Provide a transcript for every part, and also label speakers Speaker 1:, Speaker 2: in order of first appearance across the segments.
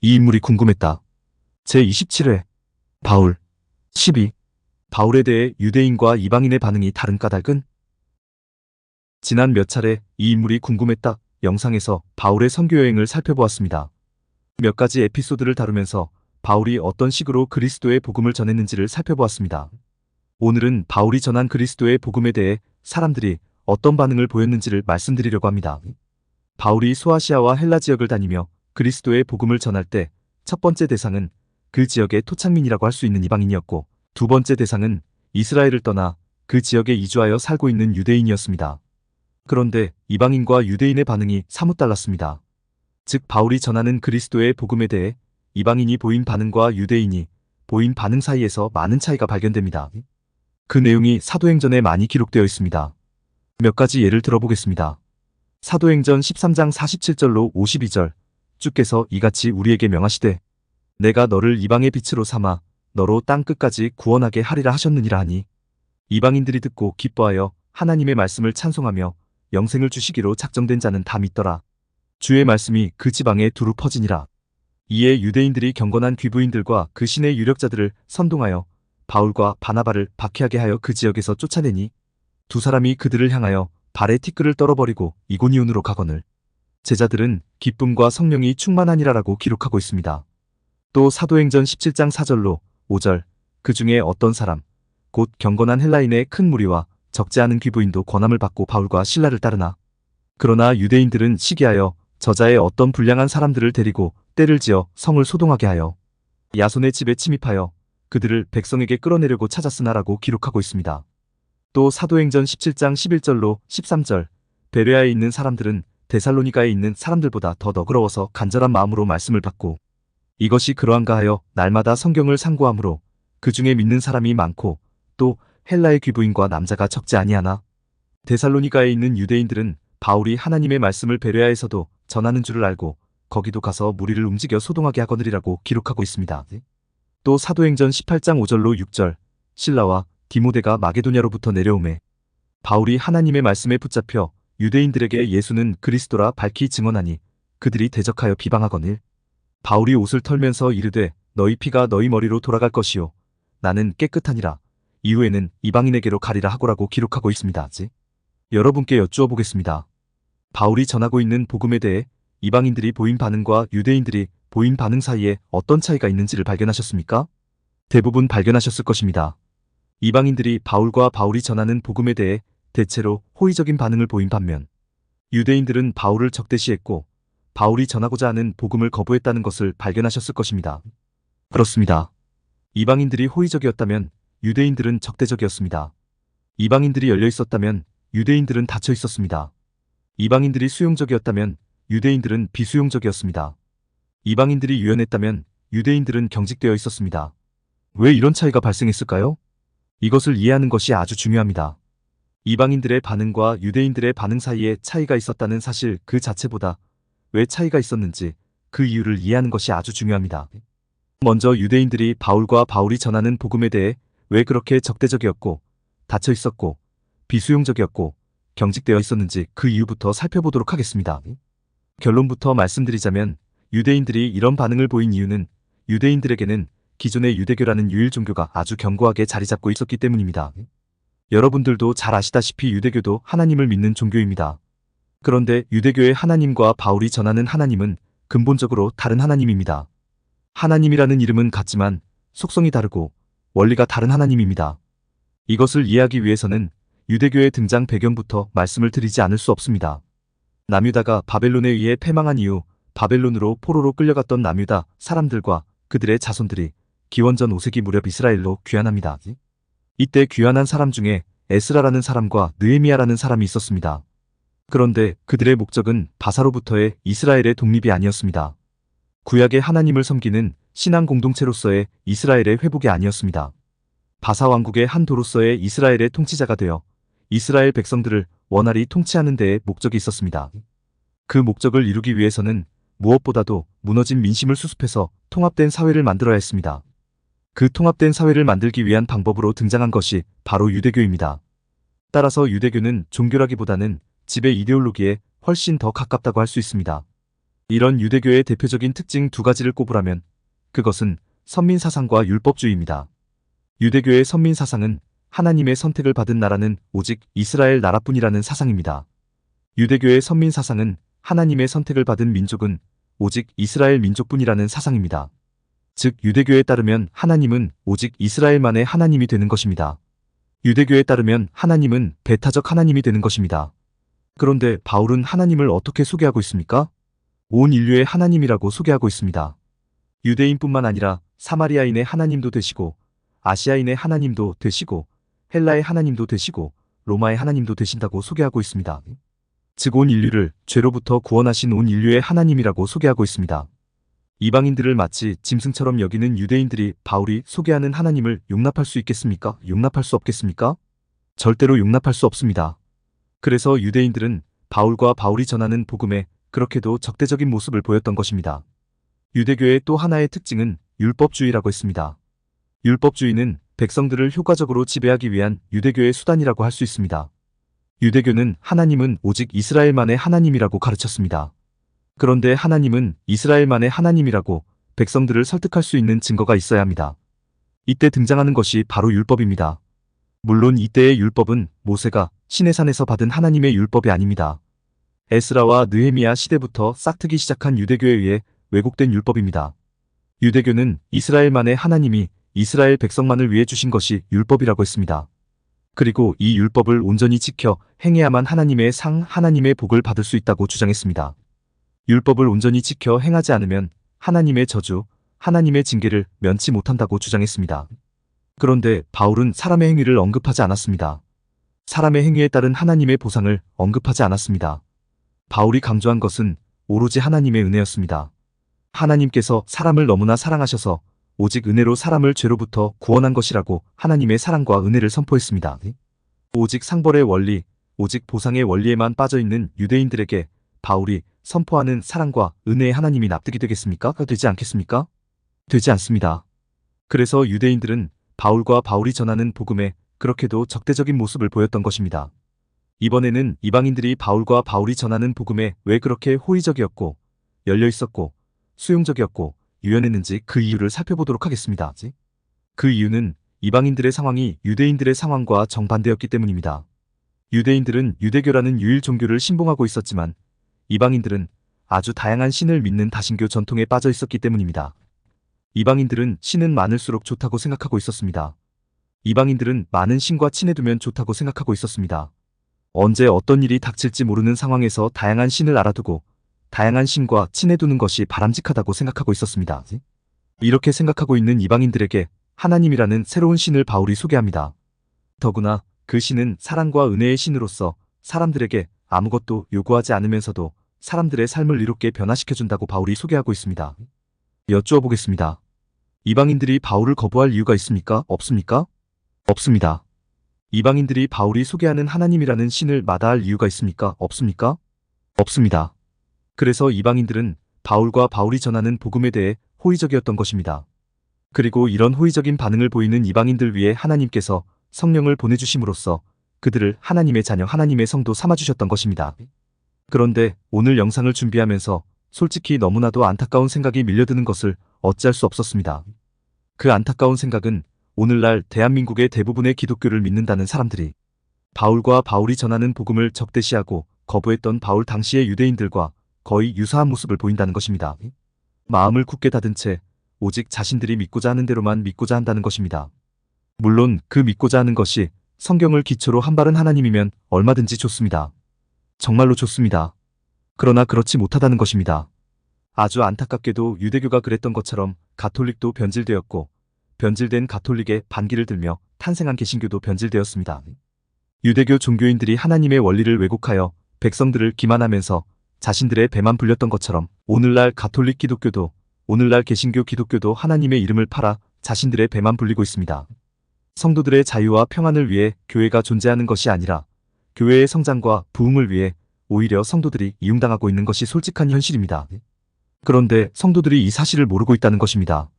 Speaker 1: 이 인물이 궁금했다. 제27회 바울 12. 바울에 대해 유대인과 이방인의 반응이 다른 까닭은? 지난 몇 차례 이 인물이 궁금했다 영상에서 바울의 선교 여행을 살펴보았습니다. 몇 가지 에피소드를 다루면서 바울이 어떤 식으로 그리스도의 복음을 전했는지를 살펴보았습니다. 오늘은 바울이 전한 그리스도의 복음에 대해 사람들이 어떤 반응을 보였는지를 말씀드리려고 합니다. 바울이 소아시아와 헬라 지역을 다니며 그리스도의 복음을 전할 때 첫 번째 대상은 그 지역의 토착민이라고 할 수 있는 이방인이었고, 두 번째 대상은 이스라엘을 떠나 그 지역에 이주하여 살고 있는 유대인이었습니다. 그런데 이방인과 유대인의 반응이 사뭇 달랐습니다. 즉 바울이 전하는 그리스도의 복음에 대해 이방인이 보인 반응과 유대인이 보인 반응 사이에서 많은 차이가 발견됩니다. 그 내용이 사도행전에 많이 기록되어 있습니다. 몇 가지 예를 들어보겠습니다. 사도행전 13장 47절로 52절, 주께서 이같이 우리에게 명하시되 내가 너를 이방의 빛으로 삼아 너로 땅 끝까지 구원하게 하리라 하셨느니라 하니, 이방인들이 듣고 기뻐하여 하나님의 말씀을 찬송하며 영생을 주시기로 작정된 자는 다 믿더라. 주의 말씀이 그 지방에 두루 퍼지니라. 이에 유대인들이 경건한 귀부인들과 그 신의 유력자들을 선동하여 바울과 바나바를 박해하게 하여 그 지역에서 쫓아내니, 두 사람이 그들을 향하여 발에 티끌을 떨어버리고 이고니온으로 가거늘 제자들은 기쁨과 성령이 충만하니라라고 기록하고 있습니다. 또 사도행전 17장 4절로 5절, 그 중에 어떤 사람 곧 경건한 헬라인의 큰 무리와 적지 않은 귀부인도 권함을 받고 바울과 실라를 따르나, 그러나 유대인들은 시기하여 저자의 어떤 불량한 사람들을 데리고 떼를 지어 성을 소동하게 하여 야손의 집에 침입하여 그들을 백성에게 끌어내려고 찾았으나라고 기록하고 있습니다. 또 사도행전 17장 11절로 13절, 베레아에 있는 사람들은 데살로니가에 있는 사람들보다 더 너그러워서 간절한 마음으로 말씀을 받고, 이것이 그러한가 하여 날마다 성경을 상고하므로 그 중에 믿는 사람이 많고 또 헬라의 귀부인과 남자가 적지 아니하나, 데살로니가에 있는 유대인들은 바울이 하나님의 말씀을 베레아에서도 전하는 줄을 알고 거기도 가서 무리를 움직여 소동하게 하거늘이라고 기록하고 있습니다. 또 사도행전 18장 5절로 6절, 실라와 디모데가 마게도냐로부터 내려오매 바울이 하나님의 말씀에 붙잡혀 유대인들에게 예수는 그리스도라 밝히 증언하니 그들이 대적하여 비방하거늘 바울이 옷을 털면서 이르되 너희 피가 너희 머리로 돌아갈 것이요 나는 깨끗하니라. 이후에는 이방인에게로 가리라 하고라고 기록하고 있습니다. 여러분께 여쭈어 보겠습니다. 바울이 전하고 있는 복음에 대해 이방인들이 보인 반응과 유대인들이 보인 반응 사이에 어떤 차이가 있는지를 발견하셨습니까? 대부분 발견하셨을 것입니다. 이방인들이 바울과 바울이 전하는 복음에 대해 대체로 호의적인 반응을 보인 반면, 유대인들은 바울을 적대시했고 바울이 전하고자 하는 복음을 거부했다는 것을 발견하셨을 것입니다. 그렇습니다. 이방인들이 호의적이었다면 유대인들은 적대적이었습니다. 이방인들이 열려 있었다면 유대인들은 닫혀 있었습니다. 이방인들이 수용적이었다면 유대인들은 비수용적이었습니다. 이방인들이 유연했다면 유대인들은 경직되어 있었습니다. 왜 이런 차이가 발생했을까요? 이것을 이해하는 것이 아주 중요합니다. 이방인들의 반응과 유대인들의 반응 사이에 차이가 있었다는 사실 그 자체보다 왜 차이가 있었는지 그 이유를 이해하는 것이 아주 중요합니다. 먼저 유대인들이 바울과 바울이 전하는 복음에 대해 왜 그렇게 적대적이었고 닫혀 있었고 비수용적이었고 경직되어 있었는지 그 이유부터 살펴보도록 하겠습니다. 결론부터 말씀드리자면 유대인들이 이런 반응을 보인 이유는 유대인들에게는 기존의 유대교라는 유일 종교가 아주 견고하게 자리 잡고 있었기 때문입니다. 여러분들도 잘 아시다시피 유대교도 하나님을 믿는 종교입니다. 그런데 유대교의 하나님과 바울이 전하는 하나님은 근본적으로 다른 하나님입니다. 하나님이라는 이름은 같지만 속성이 다르고 원리가 다른 하나님입니다. 이것을 이해하기 위해서는 유대교의 등장 배경부터 말씀을 드리지 않을 수 없습니다. 남유다가 바벨론에 의해 패망한 이후 바벨론으로 포로로 끌려갔던 남유다 사람들과 그들의 자손들이 기원전 5세기 무렵 이스라엘로 귀환합니다. 이때 귀환한 사람 중에 에스라라는 사람과 느헤미야라는 사람이 있었습니다. 그런데 그들의 목적은 바사로부터의 이스라엘의 독립이 아니었습니다. 구약의 하나님을 섬기는 신앙 공동체로서의 이스라엘의 회복이 아니었습니다. 바사 왕국의 한 도로서의 이스라엘의 통치자가 되어 이스라엘 백성들을 원활히 통치하는 데에 목적이 있었습니다. 그 목적을 이루기 위해서는 무엇보다도 무너진 민심을 수습해서 통합된 사회를 만들어야 했습니다. 그 통합된 사회를 만들기 위한 방법으로 등장한 것이 바로 유대교입니다. 따라서 유대교는 종교라기보다는 지배 이데올로기에 훨씬 더 가깝다고 할 수 있습니다. 이런 유대교의 대표적인 특징 두 가지를 꼽으라면 그것은 선민사상과 율법주의입니다. 유대교의 선민사상은 하나님의 선택을 받은 나라는 오직 이스라엘 나라뿐이라는 사상입니다. 유대교의 선민사상은 하나님의 선택을 받은 민족은 오직 이스라엘 민족뿐이라는 사상입니다. 즉 유대교에 따르면 하나님은 오직 이스라엘만의 하나님이 되는 것입니다. 유대교에 따르면 하나님은 배타적 하나님이 되는 것입니다. 그런데 바울은 하나님을 어떻게 소개하고 있습니까? 온 인류의 하나님이라고 소개하고 있습니다. 유대인뿐만 아니라 사마리아인의 하나님도 되시고 아시아인의 하나님도 되시고 헬라의 하나님도 되시고 로마의 하나님도 되신다고 소개하고 있습니다. 즉 온 인류를 죄로부터 구원하신 온 인류의 하나님이라고 소개하고 있습니다. 이방인들을 마치 짐승처럼 여기는 유대인들이 바울이 소개하는 하나님을 용납할 수 있겠습니까? 용납할 수 없겠습니까? 절대로 용납할 수 없습니다. 그래서 유대인들은 바울과 바울이 전하는 복음에 그렇게도 적대적인 모습을 보였던 것입니다. 유대교의 또 하나의 특징은 율법주의라고 했습니다. 율법주의는 백성들을 효과적으로 지배하기 위한 유대교의 수단이라고 할 수 있습니다. 유대교는 하나님은 오직 이스라엘만의 하나님이라고 가르쳤습니다. 그런데 하나님은 이스라엘만의 하나님이라고 백성들을 설득할 수 있는 증거가 있어야 합니다. 이때 등장하는 것이 바로 율법입니다. 물론 이때의 율법은 모세가 시내산에서 받은 하나님의 율법이 아닙니다. 에스라와 느헤미야 시대부터 싹트기 시작한 유대교에 의해 왜곡된 율법입니다. 유대교는 이스라엘만의 하나님이 이스라엘 백성만을 위해 주신 것이 율법이라고 했습니다. 그리고 이 율법을 온전히 지켜 행해야만 하나님의 복을 받을 수 있다고 주장했습니다. 율법을 온전히 지켜 행하지 않으면 하나님의 저주, 하나님의 징계를 면치 못한다고 주장했습니다. 그런데 바울은 사람의 행위를 언급하지 않았습니다. 사람의 행위에 따른 하나님의 보상을 언급하지 않았습니다. 바울이 강조한 것은 오로지 하나님의 은혜였습니다. 하나님께서 사람을 너무나 사랑하셔서 오직 은혜로 사람을 죄로부터 구원한 것이라고 하나님의 사랑과 은혜를 선포했습니다. 오직 상벌의 원리, 오직 보상의 원리에만 빠져있는 유대인들에게 바울이 선포하는 사랑과 은혜의 하나님이 납득이 되겠습니까? 되지 않겠습니까? 되지 않습니다. 그래서 유대인들은 바울과 바울이 전하는 복음에 그렇게도 적대적인 모습을 보였던 것입니다. 이번에는 이방인들이 바울과 바울이 전하는 복음에 왜 그렇게 호의적이었고 열려있었고 수용적이었고 유연했는지 그 이유를 살펴보도록 하겠습니다. 그 이유는 이방인들의 상황이 유대인들의 상황과 정반대였기 때문입니다. 유대인들은 유대교라는 유일 종교를 신봉하고 있었지만 이방인들은 아주 다양한 신을 믿는 다신교 전통에 빠져 있었기 때문입니다. 이방인들은 신은 많을수록 좋다고 생각하고 있었습니다. 이방인들은 많은 신과 친해두면 좋다고 생각하고 있었습니다. 언제 어떤 일이 닥칠지 모르는 상황에서 다양한 신을 알아두고 다양한 신과 친해두는 것이 바람직하다고 생각하고 있었습니다. 이렇게 생각하고 있는 이방인들에게 하나님이라는 새로운 신을 바울이 소개합니다. 더구나 그 신은 사랑과 은혜의 신으로서 사람들에게 아무것도 요구하지 않으면서도 사람들의 삶을 이롭게 변화시켜준다고 바울이 소개하고 있습니다. 여쭈어 보겠습니다. 이방인들이 바울을 거부할 이유가 있습니까? 없습니까? 없습니다. 이방인들이 바울이 소개하는 하나님이라는 신을 마다할 이유가 있습니까? 없습니까? 없습니다. 그래서 이방인들은 바울과 바울이 전하는 복음에 대해 호의적이었던 것입니다. 그리고 이런 호의적인 반응을 보이는 이방인들 위해 하나님께서 성령을 보내주심으로써 그들을 하나님의 자녀, 하나님의 성도 삼아주셨던 것입니다. 그런데 오늘 영상을 준비하면서 솔직히 너무나도 안타까운 생각이 밀려드는 것을 어찌할 수 없었습니다. 그 안타까운 생각은 오늘날 대한민국의 대부분의 기독교를 믿는다는 사람들이 바울과 바울이 전하는 복음을 적대시하고 거부했던 바울 당시의 유대인들과 거의 유사한 모습을 보인다는 것입니다. 마음을 굳게 닫은 채 오직 자신들이 믿고자 하는 대로만 믿고자 한다는 것입니다. 물론 그 믿고자 하는 것이 성경을 기초로 한 바른 하나님이면 얼마든지 좋습니다. 정말로 좋습니다. 그러나 그렇지 못하다는 것입니다. 아주 안타깝게도 유대교가 그랬던 것처럼 가톨릭도 변질되었고 변질된 가톨릭에 반기를 들며 탄생한 개신교도 변질되었습니다. 유대교 종교인들이 하나님의 원리를 왜곡하여 백성들을 기만하면서 자신들의 배만 불렸던 것처럼 오늘날 가톨릭 기독교도 오늘날 개신교 기독교도 하나님의 이름을 팔아 자신들의 배만 불리고 있습니다. 성도들의 자유와 평안을 위해 교회가 존재하는 것이 아니라 교회의 성장과 부흥을 위해 오히려 성도들이 이용당하고 있는 것이 솔직한 현실입니다. 그런데 성도들이 이 사실을 모르고 있다는 것입니다.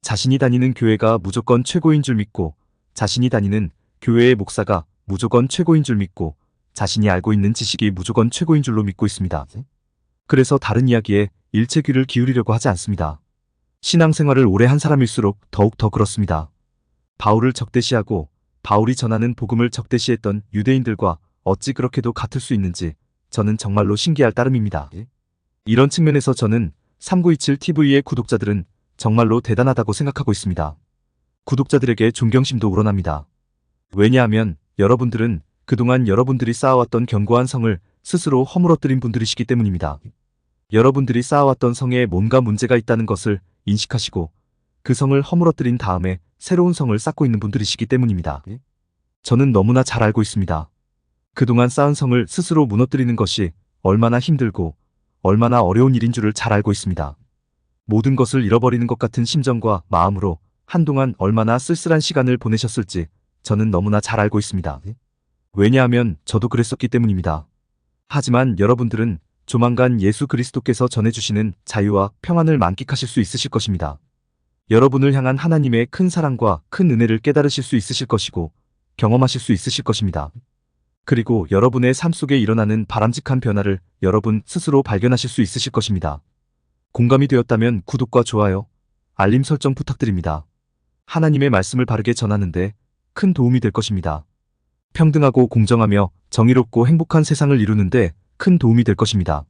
Speaker 1: 자신이 다니는 교회가 무조건 최고인 줄 믿고 자신이 다니는 교회의 목사가 무조건 최고인 줄 믿고 자신이 알고 있는 지식이 무조건 최고인 줄로 믿고 있습니다. 그래서 다른 이야기에 일체 귀를 기울이려고 하지 않습니다. 신앙생활을 오래 한 사람일수록 더욱 더 그렇습니다. 바울을 적대시하고 바울이 전하는 복음을 적대시했던 유대인들과 어찌 그렇게도 같을 수 있는지 저는 정말로 신기할 따름입니다. 이런 측면에서 저는 3927TV의 구독자들은 정말로 대단하다고 생각하고 있습니다. 구독자들에게 존경심도 우러납니다. 왜냐하면 여러분들은 그동안 여러분들이 쌓아왔던 견고한 성을 스스로 허물어뜨린 분들이시기 때문입니다. 여러분들이 쌓아왔던 성에 뭔가 문제가 있다는 것을 인식하시고 그 성을 허물어뜨린 다음에 새로운 성을 쌓고 있는 분들이시기 때문입니다. 저는 너무나 잘 알고 있습니다. 그동안 쌓은 성을 스스로 무너뜨리는 것이 얼마나 힘들고 얼마나 어려운 일인 줄을 잘 알고 있습니다. 모든 것을 잃어버리는 것 같은 심정과 마음으로 한동안 얼마나 쓸쓸한 시간을 보내셨을지 저는 너무나 잘 알고 있습니다. 왜냐하면 저도 그랬었기 때문입니다. 하지만 여러분들은 조만간 예수 그리스도께서 전해주시는 자유와 평안을 만끽하실 수 있으실 것입니다. 여러분을 향한 하나님의 큰 사랑과 큰 은혜를 깨달으실 수 있으실 것이고 경험하실 수 있으실 것입니다. 그리고 여러분의 삶 속에 일어나는 바람직한 변화를 여러분 스스로 발견하실 수 있으실 것입니다. 공감이 되었다면 구독과 좋아요, 알림 설정 부탁드립니다. 하나님의 말씀을 바르게 전하는데 큰 도움이 될 것입니다. 평등하고 공정하며 정의롭고 행복한 세상을 이루는데 큰 도움이 될 것입니다.